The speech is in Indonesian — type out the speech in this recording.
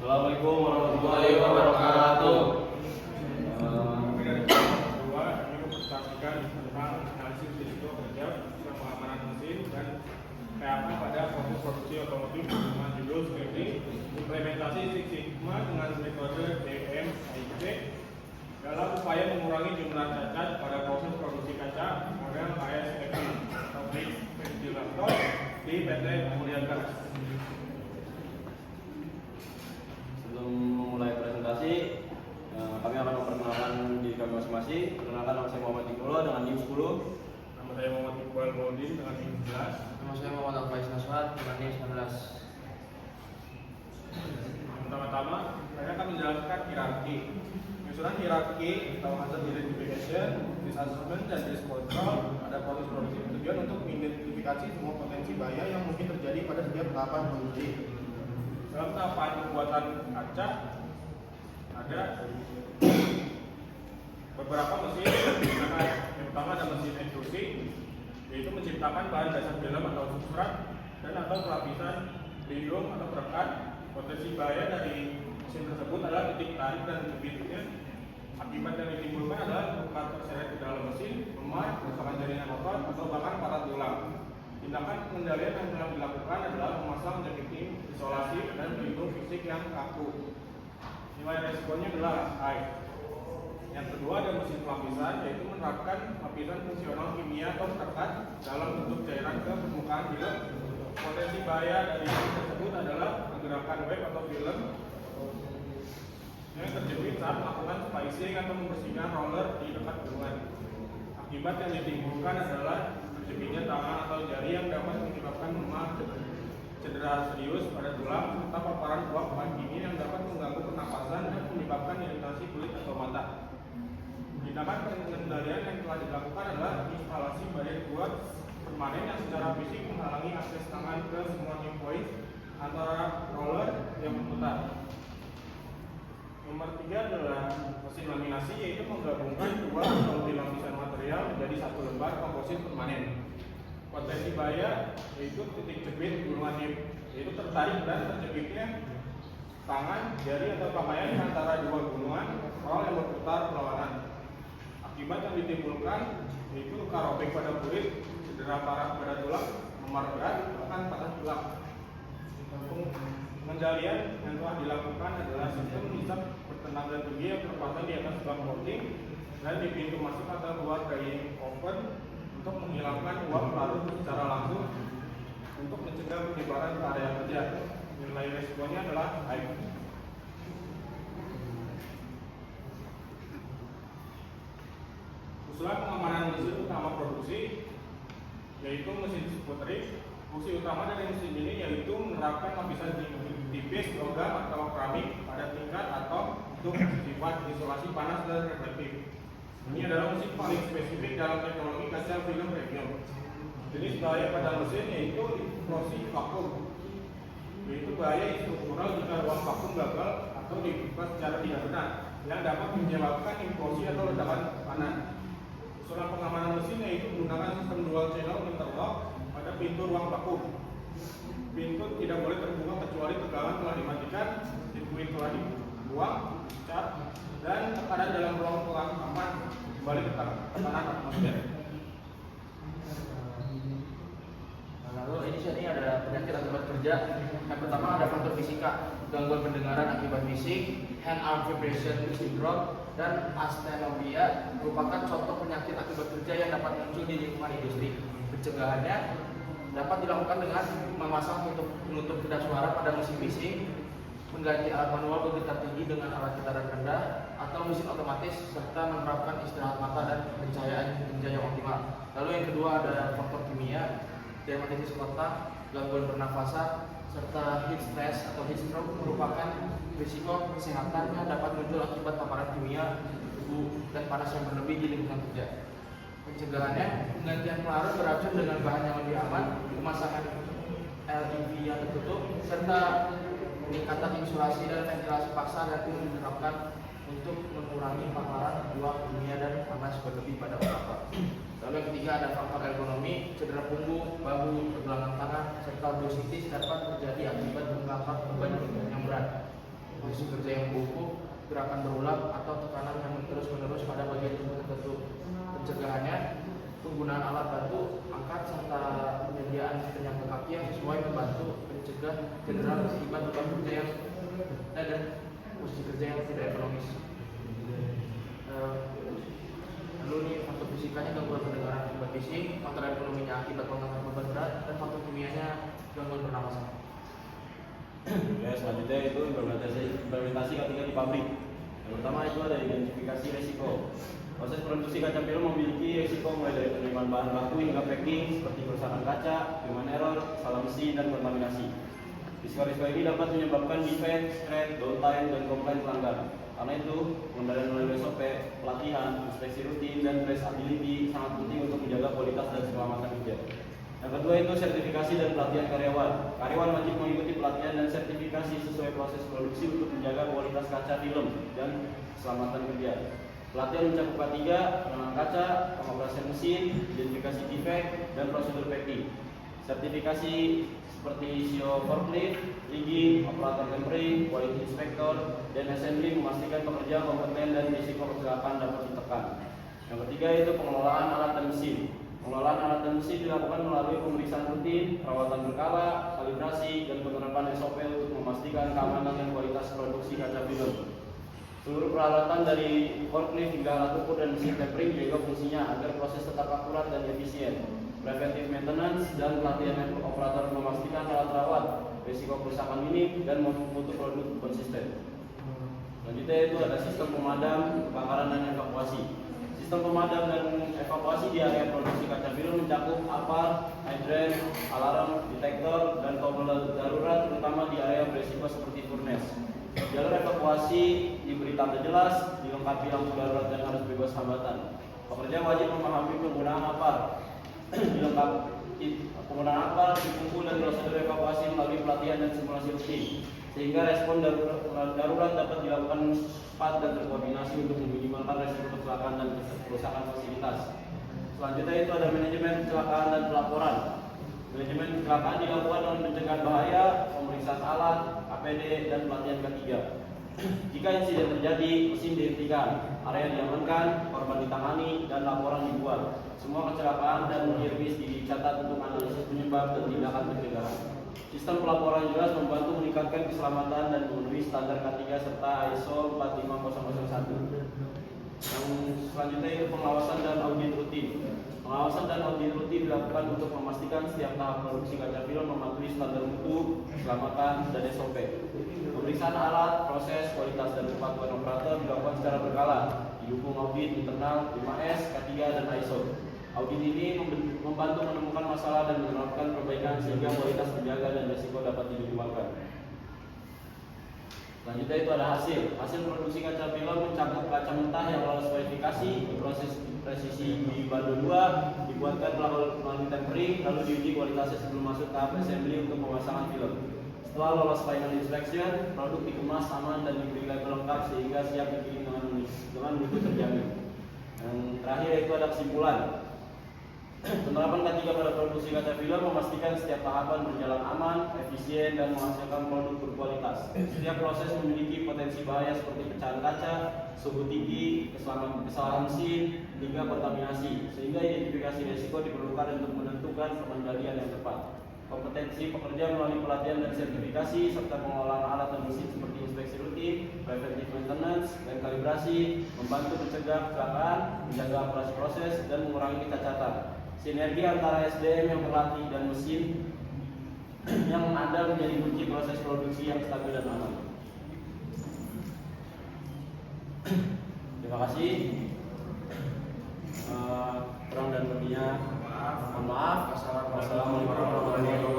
Assalamualaikum warahmatullahi wabarakatuh. Kami dari kelompok kedua ingin mempresentasikan tentang analisis risiko kerja sistem pengamanan mesin dan PAK pada proses produksi otomotif dengan judul skripsi implementasi Six Sigma dengan metode DMIC dalam upaya mengurangi jumlah cacat pada proses produksi kaca model ASFP atau Mixed Ventilator di PT Mulia Gas. Sebelum memulai presentasi, kami akan memperkenalkan diri kami masing-masing. Perkenalkan, nama saya Muhammad Iqbal dengan NIM 10. Nama saya Muhammad Iqbal Maudin dengan NIM 11. Nama saya Muhammad Al-Faiz Naswat dengan NIM 19. Pertama-tama, saya akan menjelaskan hierarki. Penyusunan hierarki atau hazard identification, risk assessment, dan risk control pada proses produksi bertujuan untuk mengidentifikasi semua potensi bahaya yang mungkin terjadi pada setiap tahapan produksi. Dalam tahapan pembuatan kaca ada beberapa mesin digunakan. Yang pertama ada mesin ekstrusi, yaitu menciptakan bahan dasar film atau substrat dan atau pelapisan pelindung atau perekat. Potensi bahaya dari mesin tersebut adalah titik tarik dan jepitnya. Akibat yang ditimbulkan adalah luka terseret ke dalam mesin, lemah, kerusakan jaringan otot, atau bahkan patah tulang. Tindakan pengendalian yang telah dilakukan adalah memasang jaketing, isolasi, dan pelindung fisik yang kaku. Nilai resikonya adalah high. Yang kedua ada mesin pelapisan, yaitu menerapkan lapisan fungsional kimia atau perekat dalam bentuk cairan ke permukaan film. Potensi bahaya dari mesin tersebut adalah pergerakan web atau film yang terjepit saat melakukan spicing atau membersihkan roller di dekat gulungan. Akibat yang ditimbulkan adalah terjepitnya tangan atau jari yang dapat menyebabkan lemah, cedera serius pada tulang, serta paparan uap bahan kimia yang dapat mengganggu pernapasan dan menyebabkan iritasi kulit atau mata. Tindakan pengendalian yang telah dilakukan adalah instalasi badan kuat permanen yang secara fisik menghalangi akses tangan ke semua new point antara roller yang berputar. Nomor 3 adalah mesin laminasi, yaitu menggabungkan dua atau lebih lapisan material menjadi satu lembar komposit permanen. Potensi bahaya yaitu titik jepit gulungan hip, yaitu tertarik dan terjepitnya tangan, jari atau pakaian di antara dua gulungan roll yang berputar berlawanan. Akibat yang ditimbulkan yaitu luka robek pada kulit, cedera parah pada tulang, memar berat, bahkan patah tulang. Pengendalian yang telah dilakukan adalah sistem hisap bertenaga tinggi yang terpasang di atas bak molding dan di pintu masuk atau keluar drying oven untuk menghilangkan uap larut secara langsung untuk mencegah penyebaran ke area kerja. Nilai resikonya adalah high. Usulan pengamanan mesin utama produksi yaitu mesin sputtering. Fungsi utama dari mesin ini yaitu menerapkan lapisan tipis logam atau keramik pada tingkat atau untuk sifat isolasi panas dan reflektif. Ini adalah mesin paling spesifik dalam teknologi kaca film premium. Jenis bahaya pada mesin yaitu implosi vakum, yaitu bahaya struktural jika ruang vakum gagal atau dibuka secara tidak benar yang dapat menyebabkan implosi atau ledakan panas. Usulan pengamanan mesin yaitu menggunakan sistem dual channel interlock pada pintu ruang vakum. Pintu tidak boleh terbuka kecuali tegangan telah dimatikan, sirkuit telah dibuang, cat, dan tekanan dalam ruang pengamanan kembali ke tekanan atmosfer. Lalu ini sini ada penyakit akibat kerja. Yang pertama ada faktor fisika, gangguan pendengaran akibat fisik, hand arm vibration syndrome, dan asthenobia merupakan contoh penyakit akibat kerja yang dapat muncul di lingkungan industri. Pencegahannya dapat dilakukan dengan memasang penutup kedap suara pada mesin bising, mengganti alat manual bergetar tinggi dengan alat getaran rendah, atau mesin otomatis, serta menerapkan istirahat mata dan pencahayaan kerja yang optimal. Lalu yang kedua ada faktor kimia, dermatitis kontak, gangguan pernafasan, serta heat stress atau heat stroke merupakan risiko kesehatan yang dapat muncul akibat paparan kimia, debu, dan panas yang berlebih di lingkungan kerja. Pencegahannya, penggantian pelarut beracun dengan bahan yang lebih aman, pemasangan LED yang tertutup, serta peningkatan insulasi dan ventilasi paksa dapat diterapkan untuk mengurangi paparan uap kimia dan panas berlebih pada operator. Lalu yang ketiga ada faktor ergonomi, cedera punggung, bahu, pergelangan tangan, serta bursitis dapat terjadi akibat mengangkat beban yang berat. posisi kerja yang membungkuk, gerakan berulang, atau tekanan yang terus-menerus pada bagian tubuh tertentu. Pencegahannya, penggunaan alat bantu angkat serta penyediaan penyangga kaki yang sesuai membantu mencegah cedera akibat beban kerja yang dan posisi kerja yang tidak ergonomis. Lalu ini faktor fisikanya gangguan pendengaran akibat fisik, faktor ekonominya akibat pengangkatan beban berat, dan faktor kimianya gangguan pernapasan. Ya, selanjutnya itu implementasi ketika di pabrik. Yang pertama itu ada identifikasi resiko. Proses produksi kaca film memiliki resiko mulai dari penerimaan bahan baku hingga packing seperti kerusakan kaca, human error, salah mesin, dan kontaminasi. Risiko-risiko ini dapat menyebabkan defect, scratch, downtime, dan komplain pelanggan. Karena itu, pengendalian melalui SOP, pelatihan, inspeksi rutin, dan traceability sangat penting untuk menjaga kualitas dan keselamatan kerja. Yang kedua itu sertifikasi dan pelatihan karyawan. Karyawan wajib mengikuti pelatihan dan sertifikasi sesuai proses produksi untuk menjaga kualitas kaca film dan keselamatan kerja. Pelatihan mencakup K3, pengenalan kaca, pengoperasian mesin, identifikasi defect, dan prosedur packing. Sertifikasi seperti CEO forklift, rigging, operator tempering, quality inspector, dan assembly memastikan pekerja kompeten dan risiko kecelakaan dapat ditekan. Yang ketiga itu pengelolaan alat dan mesin. Pengelolaan alat dan mesin dilakukan melalui pemeriksaan rutin, perawatan berkala, kalibrasi, dan penerapan SOP untuk memastikan keamanan dan kualitas produksi kaca film. Seluruh peralatan dari forklift hingga alat ukur dan mesin tempering dijaga fungsinya agar proses tetap akurat dan efisien. Preventive maintenance dan pelatihan operator memastikan alat rawat, risiko kerusakan minim, dan mutu produk konsisten. Selanjutnya itu ada sistem pemadam, kebakaran, dan evakuasi. Sistem pemadam dan evakuasi di area produksi kaca film mencakup APAR, hydrant, alarm, detektor, dan tombol darurat terutama di area berisiko seperti furnace. Jalur evakuasi diberi tanda jelas, dilengkapi lampu darurat dan harus bebas hambatan. Pekerja wajib memahami penggunaan APAR. Penggunaan APAR, dikumpul dan prosedur evakuasi melalui pelatihan dan simulasi rutin, sehingga respon darurat dapat dilakukan cepat dan terkoordinasi untuk meminimalkan resiko kecelakaan dan kerusakan fasilitas. Selanjutnya itu ada manajemen kecelakaan dan pelaporan. Manajemen kecelakaan dilakukan dengan pencegahan bahaya, pemeriksaan alat, APD, dan pelatihan K3. Jika insiden terjadi, mesin dihentikan, area diamankan, korban ditangani, dan laporan dibuat. Semua kecelakaan dan servis dicatat untuk analisis penyebab dan tindakan pencegahan. Sistem pelaporan jelas membantu meningkatkan keselamatan dan memenuhi standar K3 serta ISO 45001. Yang selanjutnya itu pengawasan dan audit rutin. Pengawasan dan audit rutin dilakukan untuk memastikan setiap tahap produksi kaca film mematuhi standar mutu, keselamatan, dan SOP. Pemeriksaan alat, proses, kualitas, dan kepatuhan operator dilakukan secara berkala, didukung audit internal 5S, K3, dan ISO. Audit ini membantu menemukan masalah dan menerapkan perbaikan sehingga kualitas terjaga dan risiko dapat diminimalkan. Selanjutnya itu ada hasil. Hasil produksi kaca film mencakup kaca mentah yang lolos verifikasi, diproses presisi di bando 2, dibuatkan melalui tempering, lalu diuji kualitasnya sebelum masuk tahap assembly untuk pemasangan film. Setelah lolos final inspection, produk dikemas aman dan diberi label lengkap sehingga siap dikirim dengan mutu terjamin. Yang terakhir itu ada kesimpulan. Penerapan K3 pada produksi kaca film memastikan setiap tahapan berjalan aman, efisien, dan menghasilkan produk berkualitas. Setiap proses memiliki potensi bahaya seperti pecahan kaca, suhu tinggi, kesalahan mesin, hingga kontaminasi, sehingga identifikasi risiko diperlukan untuk menentukan pengendalian yang tepat. Kompetensi pekerja melalui pelatihan dan sertifikasi, serta pengelolaan alat dan mesin seperti inspeksi rutin, preventive maintenance, dan kalibrasi, membantu mencegah kecelakaan, menjaga operasi proses, dan mengurangi kecacatan. Sinergi antara SDM yang berlatih dan mesin yang ada menjadi kunci proses produksi yang stabil dan aman. Terima kasih. Kurang dan lebihnya mohon maaf. Wassalamualaikum warahmatullahi wabarakatuh.